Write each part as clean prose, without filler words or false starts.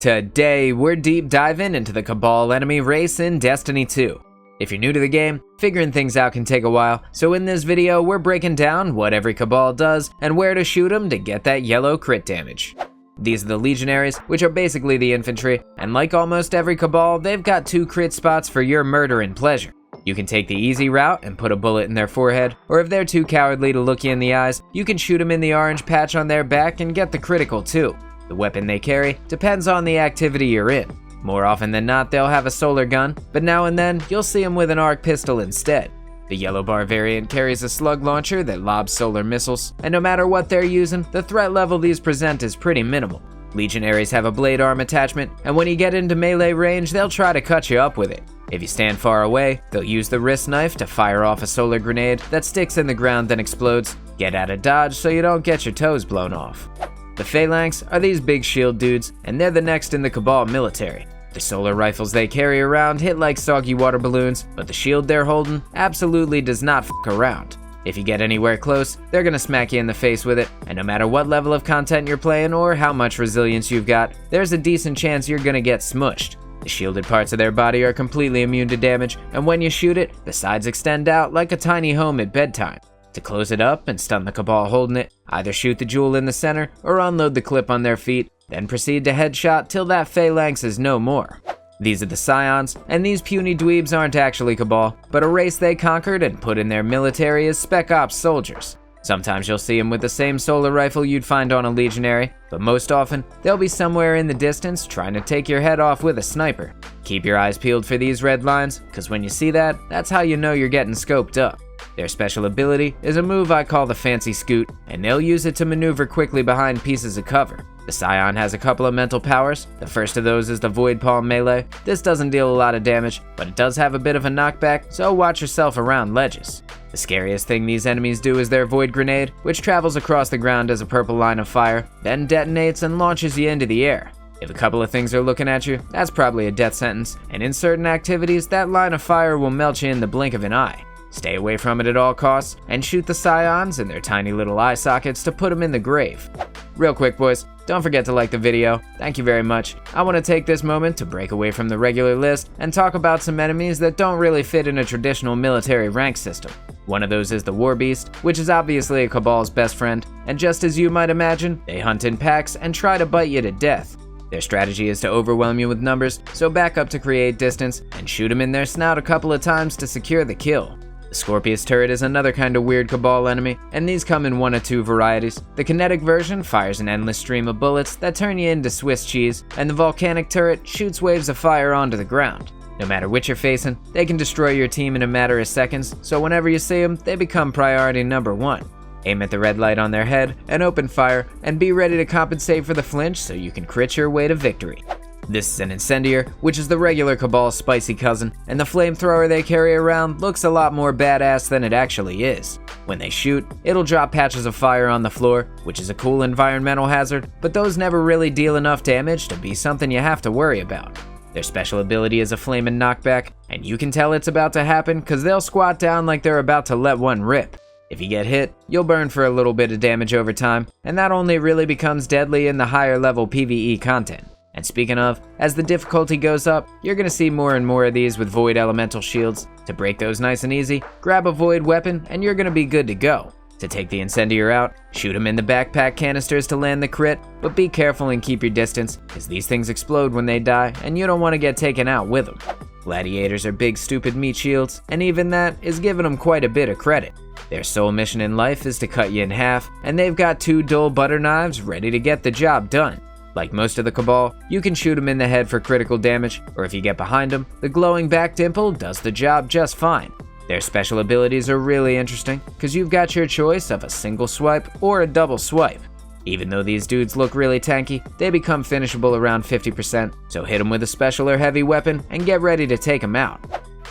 Today, we're deep diving into the Cabal enemy race in Destiny 2. If you're new to the game, figuring things out can take a while, so in this video, we're breaking down what every Cabal does and where to shoot them to get that yellow crit damage. These are the Legionaries, which are basically the infantry, and like almost every Cabal, they've got 2 crit spots for your murder and pleasure. You can take the easy route and put a bullet in their forehead, or if they're too cowardly to look you in the eyes, you can shoot them in the orange patch on their back and get the critical too. The weapon they carry depends on the activity you're in. More often than not, they'll have a solar gun, but now and then, you'll see them with an arc pistol instead. The yellow bar variant carries a slug launcher that lobs solar missiles, and no matter what they're using, the threat level these present is pretty minimal. Legionaries have a blade arm attachment, and when you get into melee range, they'll try to cut you up with it. If you stand far away, they'll use the wrist knife to fire off a solar grenade that sticks in the ground then explodes. Get out of dodge so you don't get your toes blown off. The Phalanx are these big shield dudes, and they're the next in the Cabal military. The solar rifles they carry around hit like soggy water balloons, but the shield they're holding absolutely does not f*** around. If you get anywhere close, they're gonna smack you in the face with it, and no matter what level of content you're playing or how much resilience you've got, there's a decent chance you're gonna get smushed. The shielded parts of their body are completely immune to damage, and when you shoot it, the sides extend out like a tiny home at bedtime. To close it up and stun the Cabal holding it, either shoot the jewel in the center or unload the clip on their feet, then proceed to headshot till that Phalanx is no more. These are the Psions, and these puny dweebs aren't actually Cabal, but a race they conquered and put in their military as Spec Ops soldiers. Sometimes you'll see them with the same solar rifle you'd find on a Legionary, but most often, they'll be somewhere in the distance trying to take your head off with a sniper. Keep your eyes peeled for these red lines, cause when you see that, that's how you know you're getting scoped up. Their special ability is a move I call the Fancy Scoot, and they'll use it to maneuver quickly behind pieces of cover. The Psion has a couple of mental powers. The first of those is the Void Palm melee. This doesn't deal a lot of damage, but it does have a bit of a knockback, so watch yourself around ledges. The scariest thing these enemies do is their Void Grenade, which travels across the ground as a purple line of fire, then detonates and launches you into the air. If a couple of things are looking at you, that's probably a death sentence, and in certain activities, that line of fire will melt you in the blink of an eye. Stay away from it at all costs, and shoot the Psions in their tiny little eye sockets to put them in the grave. Real quick boys, don't forget to like the video. Thank you very much. I want to take this moment to break away from the regular list and talk about some enemies that don't really fit in a traditional military rank system. One of those is the War Beast, which is obviously a Cabal's best friend, and just as you might imagine, they hunt in packs and try to bite you to death. Their strategy is to overwhelm you with numbers, so back up to create distance and shoot them in their snout a couple of times to secure the kill. The Scorpius Turret is another kind of weird Cabal enemy, and these come in one of 2 varieties. The kinetic version fires an endless stream of bullets that turn you into Swiss cheese, and the volcanic turret shoots waves of fire onto the ground. No matter which you're facing, they can destroy your team in a matter of seconds, so whenever you see them, they become priority number 1. Aim at the red light on their head and open fire, and be ready to compensate for the flinch so you can crit your way to victory. This is an Incendior, which is the regular Cabal's spicy cousin, and the flamethrower they carry around looks a lot more badass than it actually is. When they shoot, it'll drop patches of fire on the floor, which is a cool environmental hazard, but those never really deal enough damage to be something you have to worry about. Their special ability is a flamin' knockback, and you can tell it's about to happen cause they'll squat down like they're about to let one rip. If you get hit, you'll burn for a little bit of damage over time, and that only really becomes deadly in the higher level PvE content. And speaking of, as the difficulty goes up, you're gonna see more and more of these with Void Elemental shields. To break those nice and easy, grab a Void weapon and you're gonna be good to go. To take the Incendior out, shoot them in the backpack canisters to land the crit, but be careful and keep your distance, cause these things explode when they die and you don't wanna get taken out with them. Gladiators are big stupid meat shields, and even that is giving them quite a bit of credit. Their sole mission in life is to cut you in half, and they've got 2 dull butter knives ready to get the job done. Like most of the Cabal, you can shoot them in the head for critical damage, or if you get behind them, the glowing back dimple does the job just fine. Their special abilities are really interesting, cause you've got your choice of a single swipe or a double swipe. Even though these dudes look really tanky, they become finishable around 50%, so hit them with a special or heavy weapon and get ready to take them out.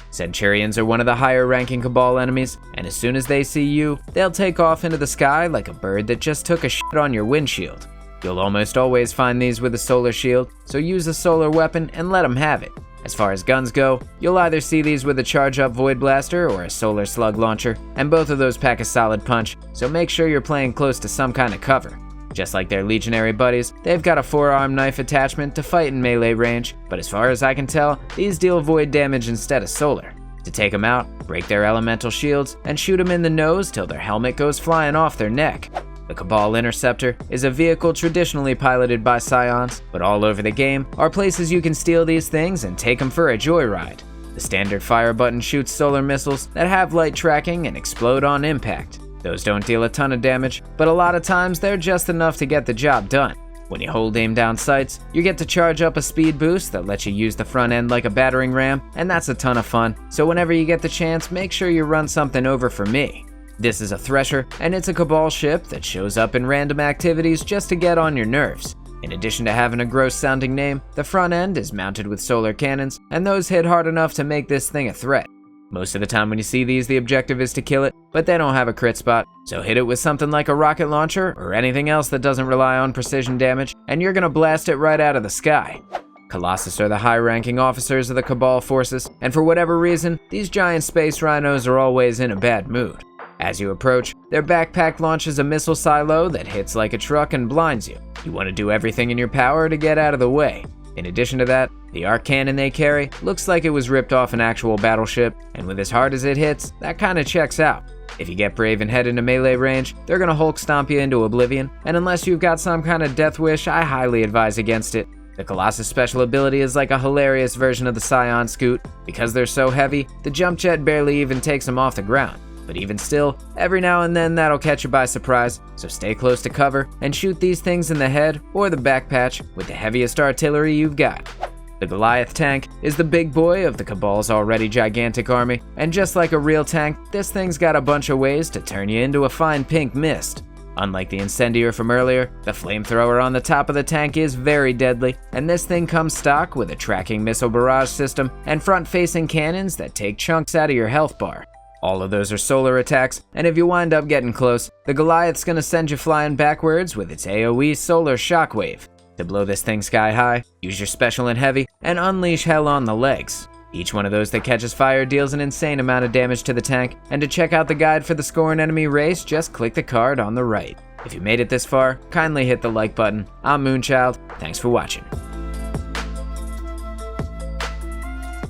Centurions are one of the higher ranking Cabal enemies, and as soon as they see you, they'll take off into the sky like a bird that just took a shit on your windshield. You'll almost always find these with a solar shield, so use a solar weapon and let them have it. As far as guns go, you'll either see these with a charge-up Void Blaster or a solar slug launcher, and both of those pack a solid punch, so make sure you're playing close to some kind of cover. Just like their Legionary buddies, they've got a forearm knife attachment to fight in melee range, but as far as I can tell, these deal void damage instead of solar. To take them out, break their elemental shields, and shoot them in the nose till their helmet goes flying off their neck. The Cabal Interceptor is a vehicle traditionally piloted by Psions, but all over the game are places you can steal these things and take them for a joyride. The standard fire button shoots solar missiles that have light tracking and explode on impact. Those don't deal a ton of damage, but a lot of times they're just enough to get the job done. When you hold aim down sights, you get to charge up a speed boost that lets you use the front end like a battering ram, and that's a ton of fun, so whenever you get the chance, make sure you run something over for me. This is a Thresher, and it's a Cabal ship that shows up in random activities just to get on your nerves. In addition to having a gross sounding name, the front end is mounted with solar cannons, and those hit hard enough to make this thing a threat. Most of the time when you see these, the objective is to kill it, but they don't have a crit spot, so hit it with something like a rocket launcher or anything else that doesn't rely on precision damage, and you're gonna blast it right out of the sky. Colossus are the high-ranking officers of the Cabal forces, and for whatever reason, these giant space rhinos are always in a bad mood. As you approach, their backpack launches a missile silo that hits like a truck and blinds you. You want to do everything in your power to get out of the way. In addition to that, the arc cannon they carry looks like it was ripped off an actual battleship, and with as hard as it hits, that kinda checks out. If you get brave and head into melee range, they're gonna Hulk stomp you into oblivion, and unless you've got some kind of death wish, I highly advise against it. The Colossus special ability is like a hilarious version of the Psion Scoot. Because they're so heavy, the jump jet barely even takes them off the ground. But even still, every now and then that'll catch you by surprise, so stay close to cover and shoot these things in the head or the back patch with the heaviest artillery you've got. The Goliath Tank is the big boy of the Cabal's already gigantic army, and just like a real tank, this thing's got a bunch of ways to turn you into a fine pink mist. Unlike the Incendior from earlier, the flamethrower on the top of the tank is very deadly, and this thing comes stock with a tracking missile barrage system and front-facing cannons that take chunks out of your health bar. All of those are solar attacks, and if you wind up getting close, the Goliath's gonna send you flying backwards with its AoE solar shockwave. To blow this thing sky high, use your special and heavy, and unleash hell on the legs. Each one of those that catches fire deals an insane amount of damage to the tank, and to check out the guide for the score and enemy race, just click the card on the right. If you made it this far, kindly hit the like button. I'm Moonchild, thanks for watching.